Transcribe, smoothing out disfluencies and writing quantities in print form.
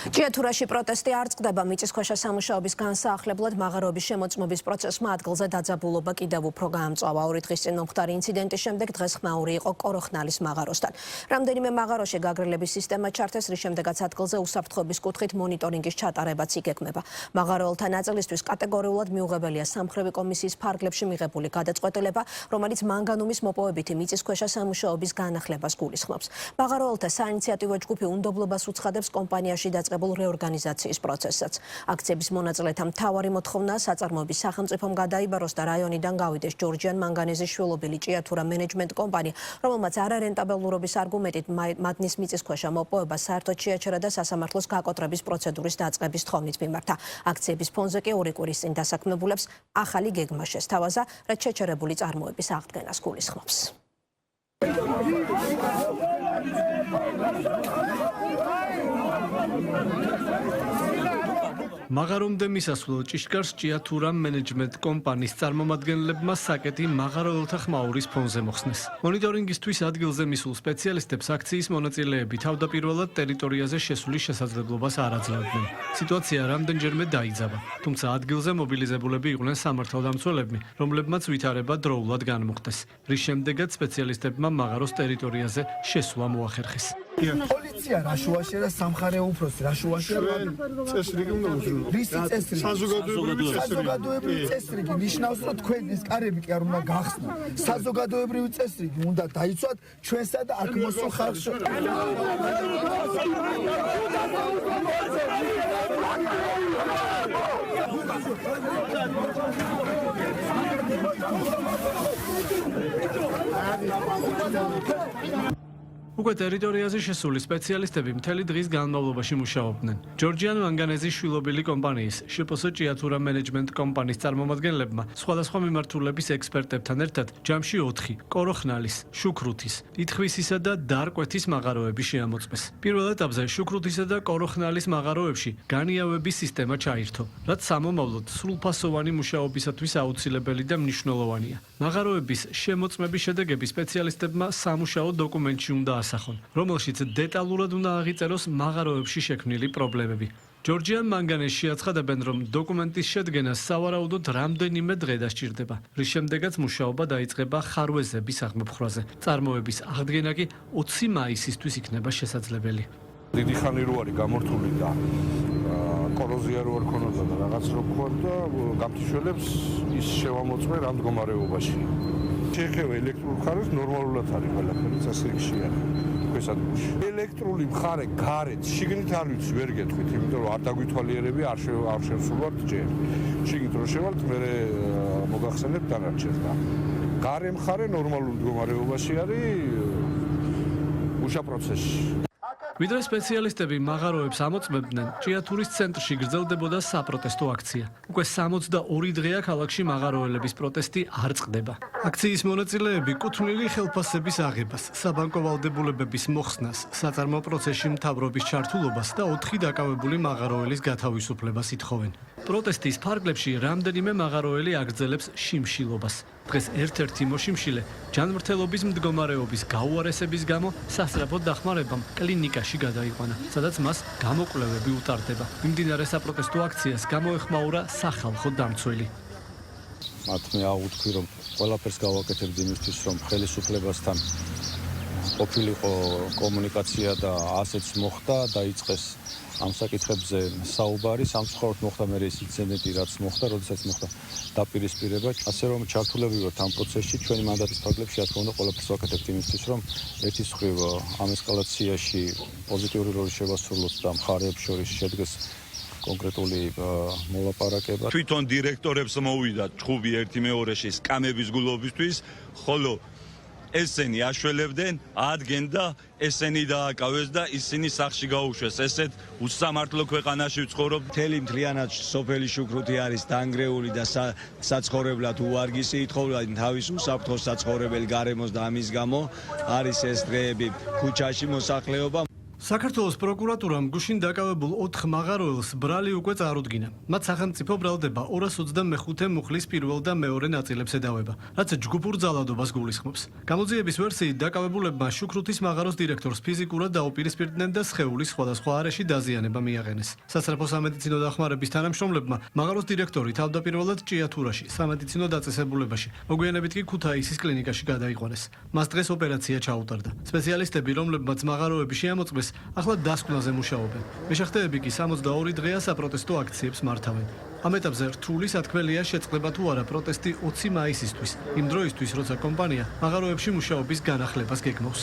ჭიათურაში პროტესტი არ წყდება მიწისქვეშა სამუშაოების განსაახლებლად მაღაროების შემოწმების პროცესმა ადგილზე დაძაბულობა კიდევ უფრო გაამწვავა. 2 დღის წინ მომხდარი ინციდენტის შემდეგ დღეს ხმაური იყო კოროხნალის მაღაროსთან. რამდენიმე მაღაროში გაგრილების სისტემა ჩართეს, რის შემდეგაც ადგილზე უსაფრთხოების კუთხით მონიტორინგის ჩატარებაც იგეგმება. მაღაროელთა ნაწილისთვის კატეგორიულად მიუღებელია სამხრევი კომისიის ფარგლებში მიღებული გადაწყვეტილება, რომელიც მანგანუმის მოპოვებითი მიწისქვეშა სამუშაოების განახლებას გულისხმობს. მაღაროელთა საინიციატივო ჯგუფი უნდობლობას უცხადებს კომპანიაში დაწყებულ რეორგანიზაციის პროცესსაც. აქციების მონაწილეთა მთავარი მოთხოვნაა საწარმოების სახელმწიფომ გადაიბაროს და რაიონიდან გავიდეს ჯორჯიან მანგანეზის შვილობილი ჭიათურა მენეჯმენტ კომპანია, რომელმაც არარენტაბელურობის არგუმენტით მადნის მიწისქვეშა მოპოვება საერთოდ შეაჩერა და სასამართლოს გაკოტრების პროცედურის დაწყების თხოვნით მიმართა. აქციების ფონზე კი 2 კვირის წინ დასაქმებულებს ახალი გეგმა შესთავაზა, რაც შეჩერებული წარმოების აღდგენას გულისხმობს. მაღარომდე მისასვლელ ჭიშკარს ჭიათურა მენეჯმენტ კომპანიის წარმომადგენლებმა საკეტი მაღაროელთა ხმაურის ფონზე მოხსნეს. მონიტორინგისთვის ადგილზე მისულ სპეციალისტებს აქციის მონაწილეები თავდაპირველად ტერიტორიაზე შესვლის შესაძლებლობას არ აძლევდნენ. სიტუაცია რამდენჯერმე დაიძაბა, თუმცა ადგილზე მობილიზებულები იყვნენ სამართალდამცველები, რომლებმაც ვითარება დროულად განმუხტეს, რის შემდეგაც სპეციალისტებმა მაღაროს ტერიტორიაზე შესვლა მოახერხეს. პოლიცია რაშუაში და სამხარეო უფროსი რაშუაში წესრიგი უნდა უზრუნო. რისი წესრიგი? საზოგადოებრივი წესრიგი ნიშნავს, რომ თქვენ ეს კარები კი არ უნდა გახსნათ. საზოგადოებრივი წესრიგი უნდა დაიცვათ ჩვენსა და აქ მოსულ ხალხს შორის. უკვე ტერიტორიაზე შესული სპეციალისტები მთელი დღის განმავლობაში მუშაობდნენ. ჯორჯიან მანგანეზის შვილობილი კომპანიის შპს ჭიათურა მენეჯმენტ კომპანიის წარმომადგენლებმა სხვადასხვა მიმართულების ექსპერტებთან ერთად ჯამში 4 კოროხნალის, შუქრუთის, ითხვისისა და დარკვეთის მაღაროები შეამოწმეს. პირველ ეტაპზე შუქრუთისა და კოროხნალის მაღაროებში განიავების სისტემა ჩაირთო, რაც სამომავლოდ სრულფასოვანი მუშაობისათვის აუცილებელი და მნიშვნელოვანია. მაღაროების შემოწმების შედეგები სპეციალისტებმა სამუშაო დოკუმენტში უნდა ასახონ, რომელშიც დეტალურად უნდა აღიწეროს მაღაროებში შექმნილი პრობლემები. ჯორჯიან მანგანეზში აცხადებენ, რომ დოკუმენტის შედგენას სავარაუდოდ რამდენიმე დღე დასჭირდება, რის შემდეგაც მუშაობა დაიწყება ხარვეზების აღმოფხვრაზე. წარმოების აღდგენა კი 20 მაისისთვის იქნება შესაძლებელი. დიდი ხანი რო არის გამორთული და კოროზია რო არ ქონოდა და რაღაც რო ქონდა, გამთიშველებს ის შევამოწმე რა მდგომარეობაში. შეეხება ელექტრულ მხარეს ნორმალურად არის ყველაფერი წესრიგში არის ქვესადგურში. ელექტრული მხარე გარეთ შიგნით არ ვიცი ვერ გეტყვით, იმიტომ რომ არ დაგვითვალიერები არ შევსულვართ ჯერ. შიგნით რო შევალთ მე მოგახსენებთ დანარჩენს და გარე მხარე ნორმალურ მდგომარეობაში არის მუშა პროცესში. ვიდრე სპეციალისტები მაღაროებს ამოწმებდნენ, ჭიათურის ცენტრში გრძელდებოდა საპროტესტო აქცია. უკვე 62 დღეა ქალაქში მაღაროელების პროტესტი არ წყდება. აქციის მონაწილეები კუთვნილი ხელფასების აღებას, საბანკო ვალდებულებების მოხსნას, საწარმო პროცესში მთავრობის ჩართულობას და 4 დაკავებული მაღაროელის გათავისუფლებას ითხოვენ. პროტესტის ფარგლებში რამდენიმე მაღაროელი აგრძელებს შიმშილობას. დღეს ერთ-ერთი მოშიმშილე ჯანმრთელობის მდგომარეობის გაუარესების გამო სასწრაფო დახმარებამ კლინიკაში გადაიყვანა, სადაც მას გამოკვლევები უტარდება. მიმდინარე საპროტესტო აქციას გამოეხმაურა სახალხო დამცველი. მათ მე აღვთქვი, რომ ყველაფერს გავაკეთებთ იმისთვის, რომ ხელისუფლებასთან ყოფილიყო კომუნიკაცია და ასეც მოხდა, დაიწყეს ამ საკითხებზე საუბარი, სამწუხაროდ მოხდა მე ეს ინციდენტი, რაც მოხდა, როდესაც მოხდა დაპირისპირება. ასე რომ ჩართულები ვართ ამ პროცესში, ჩვენი მანდატის ფარგლებში, რა თქმა უნდა, ყველაფერს ვაკეთებთ იმისთვის, რომ ერთის მხრივ ამ ესკალაციაში პოზიტიური როლი შევასრულოთ და მხარეებს შორის შედგეს კონკრეტული მოლაპარაკება. თვითონ დირექტორებს მოვიდა ჭხუბი ერთი მეორეში სკამების გულობისთვის, ხოლო ესენი აშველებდნენ, ადგენდა და ესენი დააკავეს და ისინი სახში გაუშვეს. ესეთ უსამართლო ქვეყანაში ვცხოვრობ. მთელი მთლიანად სოფელი შუქრუთი არის დანგრეული და საცხოვრებლად უვარგისი, ითხოვდა თავის უსაფრთხო საცხოვრებელი გარემოს და ამის გამო არის ეს დღეები ქუჩაში მოსახლეობა. საქართველოს პროკურატურამ გუშინ დაკავებულ 4 მაღაროელს ბრალი უკვე წარუდგინა. მათ სახელმწიფო ბრალდება 225 მუხლის პირველ და მეორე ნაწილებს ედავება, რაც ჯგუფურ ძალადობას გულისხმობს. გამოძიების ვერსიით დაკავებულებმა შუქრუთის მაღაროს დირექტორს ფიზიკურად დაუპირისპირდნენ და სხეულის სხვადასხვა არეში დაზიანება მიაყენეს. სასწრაფო სამედიცინო დახმარების თანამშრომლებმა მაღაროს დირექტორი თავდაპირველად ჭიათურაში სამედიცინო დაწესებულებაში, მოგვიანებით კი ქუთაისის კლინიკაში გადაიყვანეს. მას დღეს ოპერაცია ჩაუტარდა. სპეციალისტები, რომლებმაც მაღაროები შეამოწმეს, ახლა დასკვნაზე მუშაობენ. მეშახტეები კი 62 დღეა საპროტესტო აქციებს მართავენ. ამ ეტაპზე რთული სათქმელია შეწყდება თუ არა პროტესტი 20 მაისისთვის, იმ დროისთვის, როცა კომპანია მაღაროებში მუშაობის განახლებას გეგმავს.